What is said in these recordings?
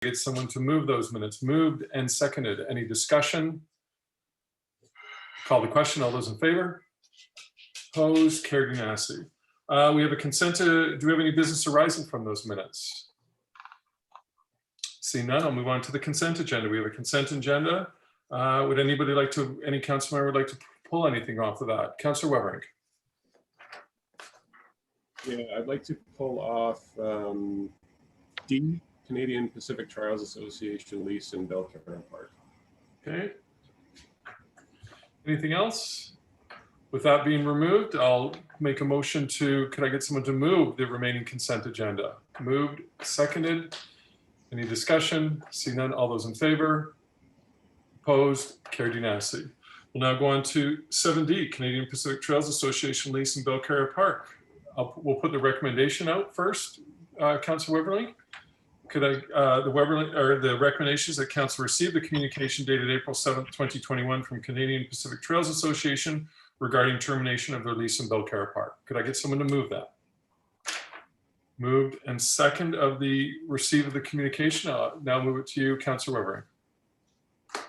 get someone to move those minutes? Moved and seconded. Any discussion? Call the question. All those in favor? Opposed? Carried unanimously. We have a consent to, do we have any business arising from those minutes? Seeing none, I'll move on to the consent agenda. We have a consent agenda. Would anybody like to, any council member would like to pull anything off of that? Councillor Weberink. Yeah, I'd like to pull off D, Canadian Pacific Trails Association lease in Belcarra Park. Okay. Anything else? With that being removed, I'll make a motion to, could I get someone to move the remaining consent agenda? Moved, seconded. Any discussion? See none, all those in favor? Opposed? Carried unanimously. We'll now go on to 7D, Canadian Pacific Trails Association lease in Belcarra Park. We'll put the recommendation out first. Councillor Weberling, could I, the recommendations that council received the communication dated April 7th, 2021 from Canadian Pacific Trails Association regarding termination of their lease in Belcarra Park. Could I get someone to move that? Moved and second of the receipt of the communication. I'll now move it to you, Councillor Weberling.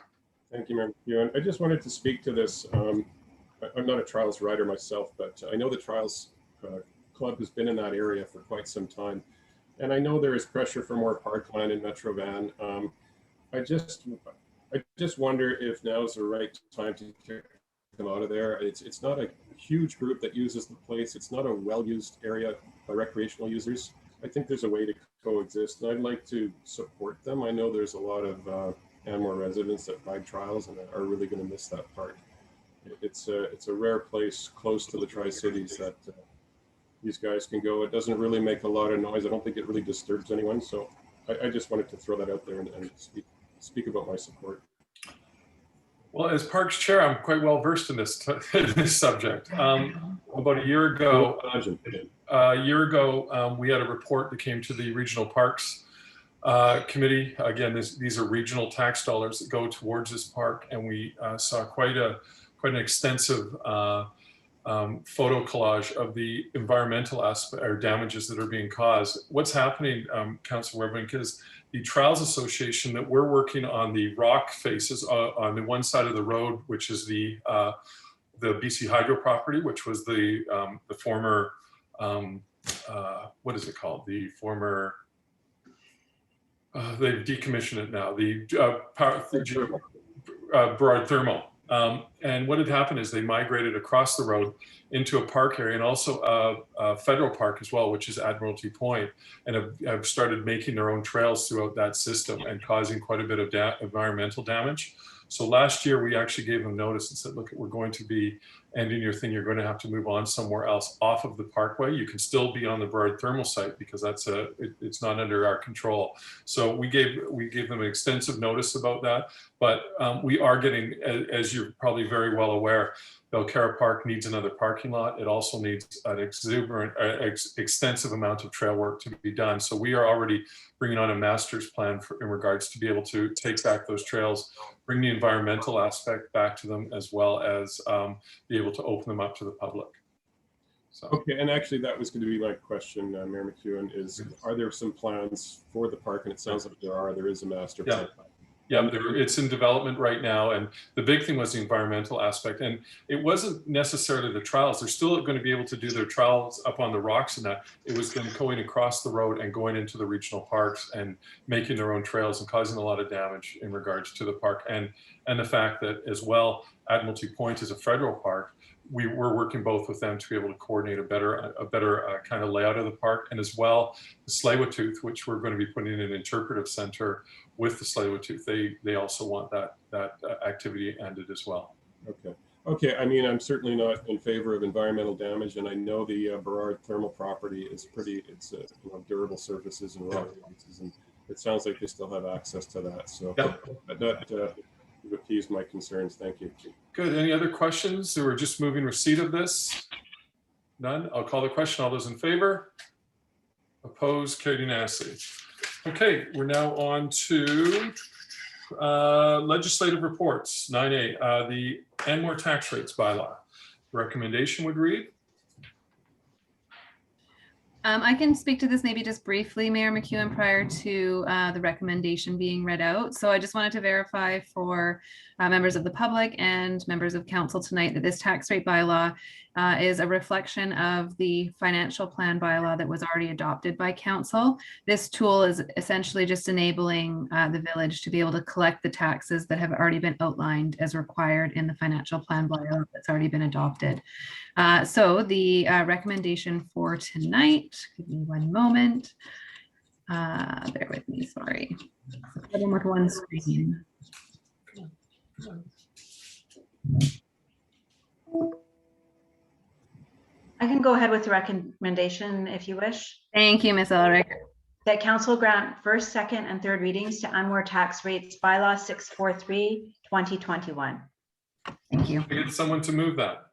Thank you, Member Pugh. I just wanted to speak to this. I'm not a trials rider myself, but I know the Trials Club has been in that area for quite some time. And I know there is pressure for more parkland in Metro Van. I just wonder if now is the right time to kick them out of there. It's not a huge group that uses the place. It's not a well-used area by recreational users. I think there's a way to coexist, and I'd like to support them. I know there's a lot of Anmore residents that ride trials and are really going to miss that park. It's a rare place close to the Tri-Cities that these guys can go. It doesn't really make a lot of noise. I don't think it really disturbs anyone. So I just wanted to throw that out there and speak about my support. Well, as Parks Chair, I'm quite well versed in this subject. About a year ago, we had a report that came to the Regional Parks Committee. Again, these are regional tax dollars that go towards this park, and we saw quite an extensive photo collage of the environmental aspect or damages that are being caused. What's happening, Councillor Weberink, is the Trails Association that we're working on the rock faces on the one side of the road, which is the BC Hydro property, which was the former, what is it called? The former, they've decommissioned it now, the Burrard Thermal. And what had happened is they migrated across the road into a park area and also a federal park as well, which is Admiralty Point, and have started making their own trails throughout that system and causing quite a bit of environmental damage. So last year we actually gave them notice and said, look, we're going to be ending your thing. You're going to have to move on somewhere else off of the parkway. You can still be on the Burrard Thermal site because it's not under our control. So we gave them extensive notice about that. But we are getting, as you're probably very well aware, Belcarra Park needs another parking lot. It also needs an extensive amount of trail work to be done. So we are already bringing on a master's plan in regards to be able to take back those trails, bring the environmental aspect back to them, as well as be able to open them up to the public. So. Okay, and actually that was going to be my question, Mayor McEwen, is are there some plans for the park? And it sounds like there is a master plan. Yeah, it's in development right now. And the big thing was the environmental aspect. And it wasn't necessarily the trials. They're still going to be able to do their trials up on the rocks and that. It was them going across the road and going into the regional parks and making their own trails and causing a lot of damage in regards to the park. And the fact that as well, Admiralty Point is a federal park. We're working both with them to be able to coordinate a better kind of layout of the park, and as well the Tsleil-Waututh, which we're going to be putting in an interpretive center with the Tsleil-Waututh. They also want that activity ended as well. Okay. I mean, I'm certainly not in favor of environmental damage, and I know the Burrard Thermal property is it's durable surfaces and rock faces, and it sounds like they still have access to that. So that you've appeased my concerns. Thank you. Good. Any other questions? So we're just moving receipt of this. None. I'll call the question. All those in favor? Opposed? Carried unanimously. Okay, we're now on to legislative reports. 9A, the Anmore tax rates bylaw. The recommendation would read? I can speak to this maybe just briefly, Mayor McEwen, prior to the recommendation being read out. So I just wanted to verify for members of the public and members of council tonight that this tax rate bylaw is a reflection of the financial plan bylaw that was already adopted by council. This tool is essentially just enabling the village to be able to collect the taxes that have already been outlined as required in the financial plan bylaw that's already been adopted. So the recommendation for tonight, give me one moment. Bear with me, sorry. I'm with one screen. I can go ahead with the recommendation if you wish. Thank you, Ms. Ulrich. That council grant first, second, and third readings to Anmore tax rates bylaw 643, 2021. Thank you. Can I get someone to move that?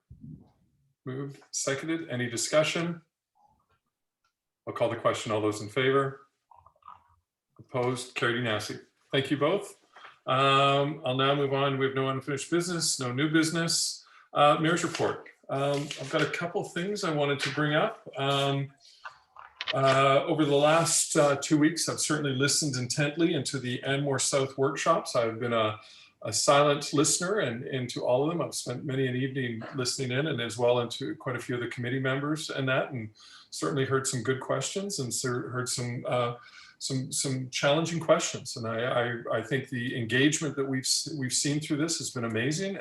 Moved, seconded. Any discussion? I'll call the question. All those in favor? Opposed? Carried unanimously. Thank you both. I'll now move on. We have no unfinished business, no new business. Mayor's report. I've got a couple things I wanted to bring up. Over the last 2 weeks, I've certainly listened intently into the Anmore South workshops. I've been a silent listener and into all of them. I've spent many an evening listening in, and as well into quite a few of the committee members and that, and certainly heard some good questions and heard some challenging questions. And I think the engagement that we've seen through this has been amazing,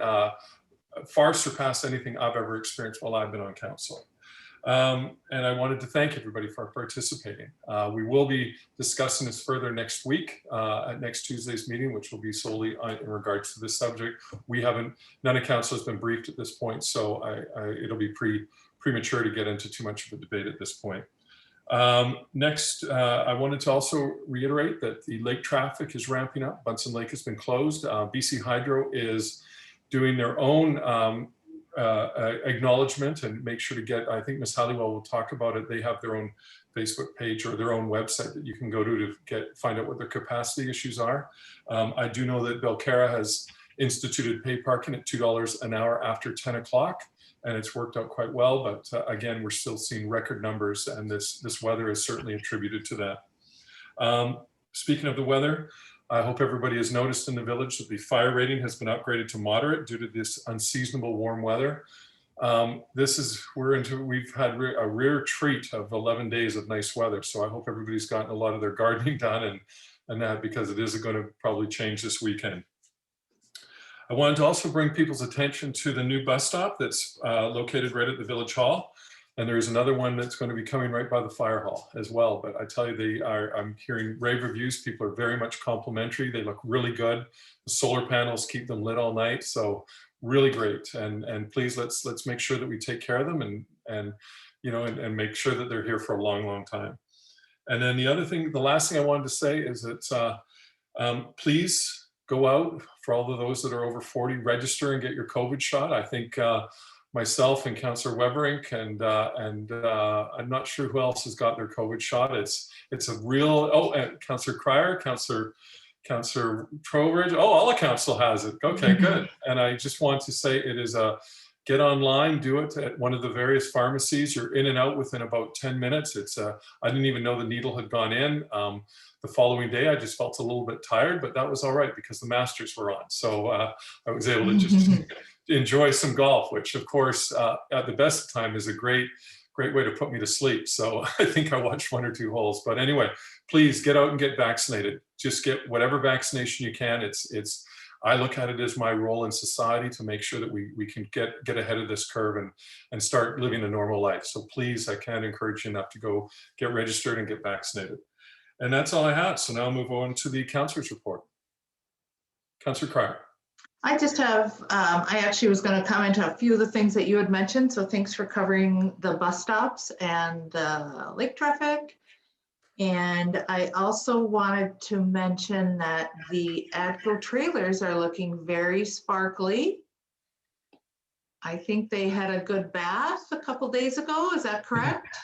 far surpassed anything I've ever experienced while I've been on council. And I wanted to thank everybody for participating. We will be discussing this further next week at next Tuesday's meeting, which will be solely in regards to this subject. None of council has been briefed at this point, so it'll be premature to get into too much of a debate at this point. Next, I wanted to also reiterate that the lake traffic is ramping up. Bunsen Lake has been closed. BC Hydro is doing their own acknowledgement and make sure to get, I think Ms. Halliwell will talk about it. They have their own Facebook page or their own website that you can go to find out what their capacity issues are. I do know that Belcarra has instituted pay parking at $2 an hour after 10 o'clock, and it's worked out quite well. But again, we're still seeing record numbers, and this weather is certainly attributed to that. Speaking of the weather, I hope everybody has noticed in the village that the fire rating has been upgraded to moderate due to this unseasonable warm weather. We've had a rare treat of 11 days of nice weather. So I hope everybody's gotten a lot of their gardening done and that, because it is going to probably change this weekend. I wanted to also bring people's attention to the new bus stop that's located right at the Village Hall. And there's another one that's going to be coming right by the fire hall as well. But I tell you, I'm hearing rave reviews. People are very much complimentary. They look really good. The solar panels keep them lit all night. So really great. And please, let's make sure that we take care of them and make sure that they're here for a long, long time. And then the last thing I wanted to say is that please go out, for all of those that are over 40, register and get your COVID shot. I think myself and Councillor Weberink and I'm not sure who else has got their COVID shot. It's a real, and Councillor Cryer, Councillor Trowbridge, all the council has it. Okay, good. And I just want to say it is get online, do it at one of the various pharmacies. You're in and out within about 10 minutes. I didn't even know the needle had gone in. The following day, I just felt a little bit tired, but that was all right because the Masters were on. So I was able to just enjoy some golf, which of course, at the best of time is a great way to put me to sleep. So I think I watched 1 or 2 holes, but anyway, please get out and get vaccinated. Just get whatever vaccination you can. I look at it as my role in society to make sure that we can get ahead of this curve and start living a normal life. So please, I can't encourage you enough to go get registered and get vaccinated. And that's all I have. So now I'll move on to the councillor's report. Councillor Cryer. I just have, I actually was going to comment on a few of the things that you had mentioned. So thanks for covering the bus stops and lake traffic. And I also wanted to mention that the ADCO trailers are looking very sparkly. I think they had a good bath a couple days ago. Is that correct?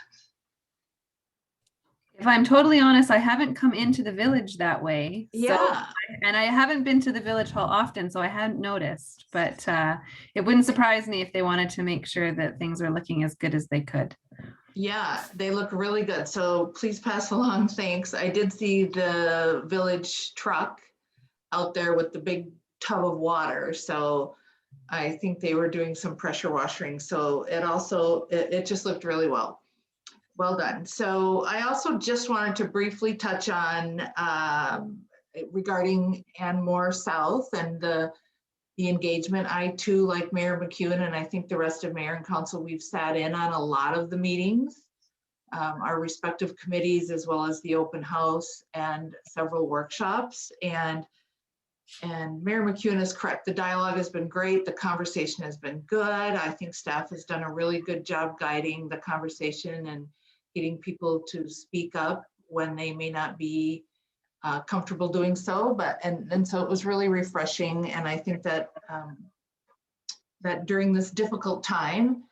If I'm totally honest, I haven't come into the village that way. Yeah. And I haven't been to the village hall often, so I hadn't noticed, but it wouldn't surprise me if they wanted to make sure that things are looking as good as they could. Yeah, they look really good. So please pass along thanks. I did see the village truck out there with the big tub of water. So I think they were doing some pressure washing. So it just looked really well. Well done. So I also just wanted to briefly touch on regarding Anmore South and the engagement. I too, like Mayor McEwen, and I think the rest of Mayor and Council, we've sat in on a lot of the meetings, our respective committees, as well as the open house and several workshops. And Mayor McEwen is correct. The dialogue has been great. The conversation has been good. I think staff has done a really good job guiding the conversation and getting people to speak up when they may not be comfortable doing so. And so it was really refreshing. And I think that that during this difficult time,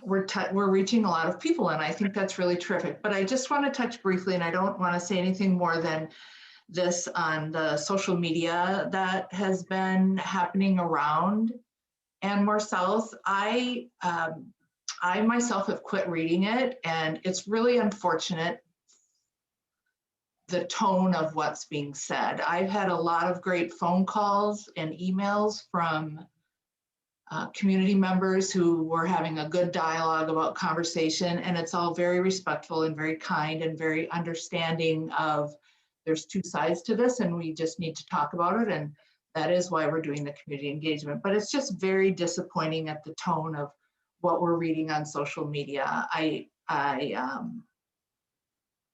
we're reaching a lot of people, and I think that's really terrific. But I just want to touch briefly, and I don't want to say anything more than this on the social media that has been happening around Anmore South. I myself have quit reading it, and it's really unfortunate the tone of what's being said. I've had a lot of great phone calls and emails from community members who were having a good dialogue about conversation, and it's all very respectful and very kind and very understanding of there's two sides to this and we just need to talk about it, and that is why we're doing the community engagement. But it's just very disappointing at the tone of what we're reading on social media.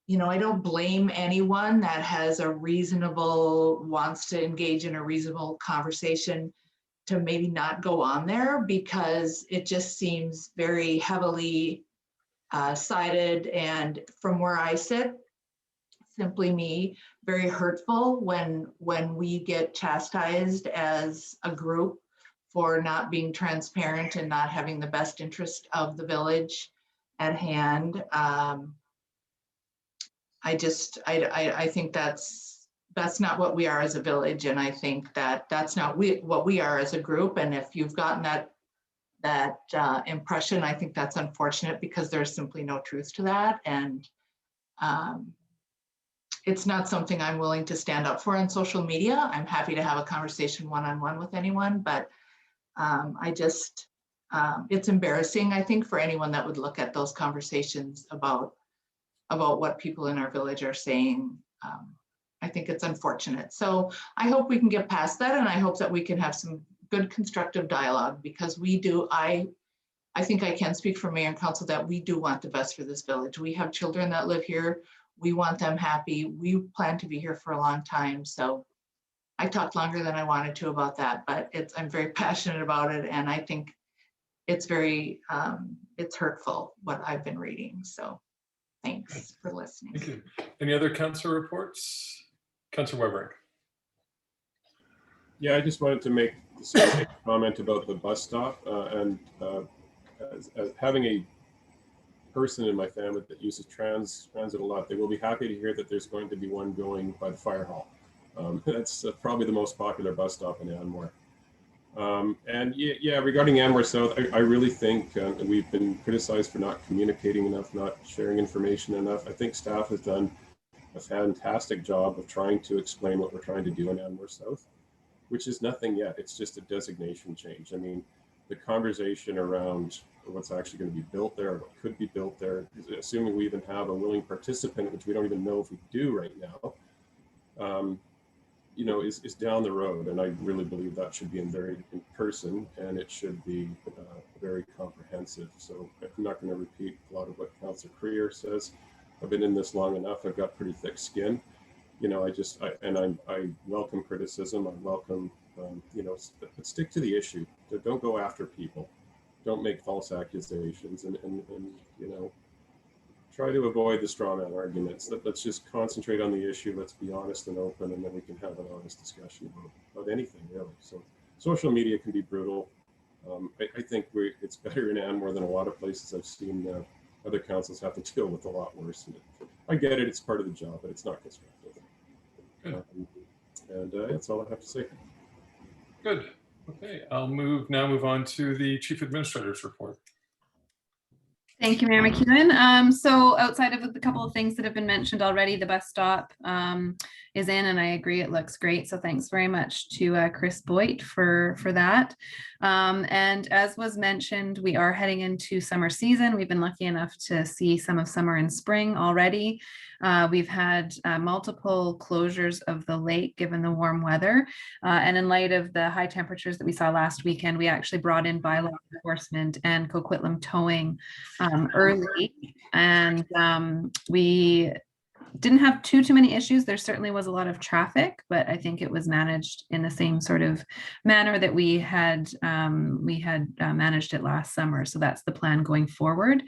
You know, I don't blame anyone that has wants to engage in a reasonable conversation to maybe not go on there, because it just seems very heavily sided, and from where I sit, simply me, very hurtful when we get chastised as a group for not being transparent and not having the best interest of the village at hand. I think that's not what we are as a village, and I think that that's not what we are as a group. And if you've gotten that impression, I think that's unfortunate, because there's simply no truth to that, and it's not something I'm willing to stand up for on social media. I'm happy to have a conversation one-on-one with anyone, but it's embarrassing, I think, for anyone that would look at those conversations about what people in our village are saying. I think it's unfortunate. So I hope we can get past that, and I hope that we can have some good constructive dialogue, because I think I can speak for Mayor and Council that we do want the best for this village. We have children that live here. We want them happy. We plan to be here for a long time. So I talked longer than I wanted to about that, but I'm very passionate about it, and I think it's very it's hurtful what I've been reading. So thanks for listening. Thank you. Any other councillor reports? Councillor Weber. Yeah, I just wanted to make a comment about the bus stop, and as having a person in my family that uses transit a lot, they will be happy to hear that there's going to be one going by the fire hall. That's probably the most popular bus stop in Anmore. And yeah, regarding Anmore South, I really think we've been criticized for not communicating enough, not sharing information enough. I think staff has done a fantastic job of trying to explain what we're trying to do in Anmore South, which is nothing yet. It's just a designation change. I mean, the conversation around what's actually going to be built there, what could be built there, assuming we even have a willing participant, which we don't even know if we do right now, you know, is down the road. And I really believe that should be in person, and it should be very comprehensive. So I'm not going to repeat a lot of what Councillor Creer says. I've been in this long enough. I've got pretty thick skin. You know, I welcome criticism. I welcome, you know, but stick to the issue. Don't go after people. Don't make false accusations, and you know, try to avoid the straw man arguments. Let's just concentrate on the issue. Let's be honest and open, and then we can have an honest discussion about anything, really. So social media can be brutal. I think it's better in Anmore than a lot of places I've seen other councils have to deal with a lot worse. And I get it, it's part of the job, but it's not constructive. And that's all I have to say. Good. Okay, I'll move on to the Chief Administrator's report. Thank you, Mayor McEwen. So outside of the couple of things that have been mentioned already, the bus stop is in, and I agree, it looks great. So thanks very much to Chris Boyd for that. And as was mentioned, we are heading into summer season. We've been lucky enough to see some of summer and spring already. We've had multiple closures of the lake given the warm weather. And in light of the high temperatures that we saw last weekend, we actually brought in bylaw enforcement and Coquitlam towing early, and we didn't have too many issues. There certainly was a lot of traffic, but I think it was managed in the same sort of manner that we had managed it last summer. So that's the plan going forward.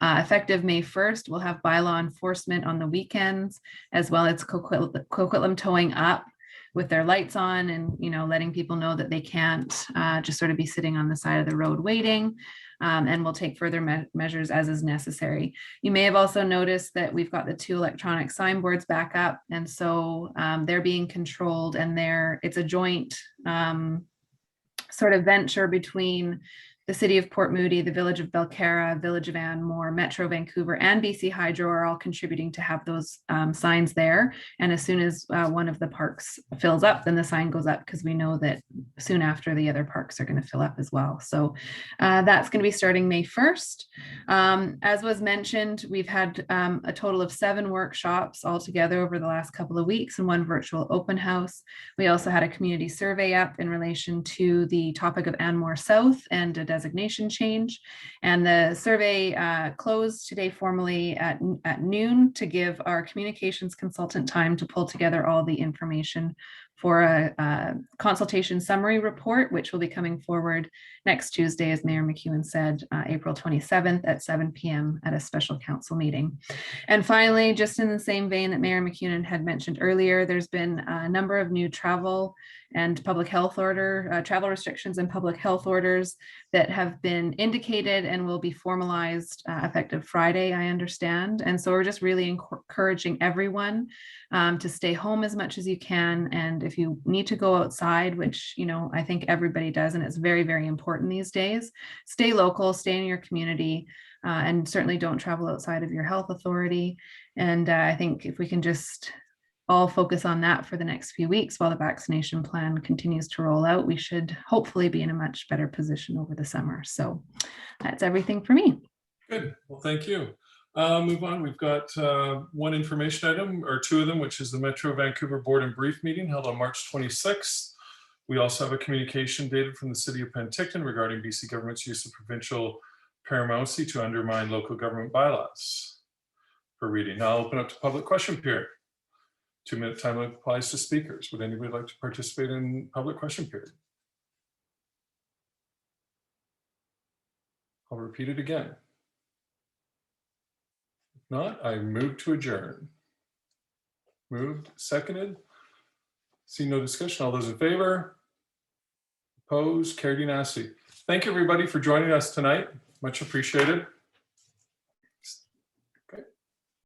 Effective May 1st, we'll have bylaw enforcement on the weekends, as well as Coquitlam towing up with their lights on, and letting people know that they can't just sort of be sitting on the side of the road waiting. And we'll take further measures as is necessary. You may have also noticed that we've got the 2 electronic signboards back up, and so they're being controlled, and it's a joint sort of venture between the City of Port Moody, the Village of Belcarra, Village of Anmore, Metro Vancouver, and BC Hydro are all contributing to have those signs there. And as soon as one of the parks fills up, then the sign goes up, because we know that soon after the other parks are going to fill up as well. So that's going to be starting May 1st. As was mentioned, we've had a total of 7 workshops altogether over the last couple of weeks and 1 virtual open house. We also had a community survey up in relation to the topic of Anmore South and a designation change. And the survey closed today formally at noon to give our communications consultant time to pull together all the information for a consultation summary report, which will be coming forward next Tuesday, as Mayor McEwen said, April 27th at 7 p.m. at a special council meeting. And finally, just in the same vein that Mayor McEwen had mentioned earlier, there's been a number of new travel and public health order, travel restrictions and public health orders that have been indicated and will be formalized effective Friday, I understand. And so we're just really encouraging everyone to stay home as much as you can. And if you need to go outside, which, I think everybody does, and it's very, very important these days, stay local, stay in your community, and certainly don't travel outside of your health authority. And I think if we can just all focus on that for the next few weeks while the vaccination plan continues to roll out, we should hopefully be in a much better position over the summer. So that's everything for me. Good. Well, thank you. Move on. We've got 1 information item, or 2 of them, which is the Metro Vancouver Board and Brief meeting held on March 26th. We also have a communication dated from the City of Penticton regarding BC government's use of provincial paramountcy to undermine local government bylaws for reading. Now I'll open up to public question period. 2-minute time limit applies to speakers. Would anybody like to participate in public question period? I'll repeat it again. If not, I move to adjourn. Moved, seconded. See no discussion. All those in favor? Opposed? Carried unanimously. Thank you, everybody, for joining us tonight. Much appreciated.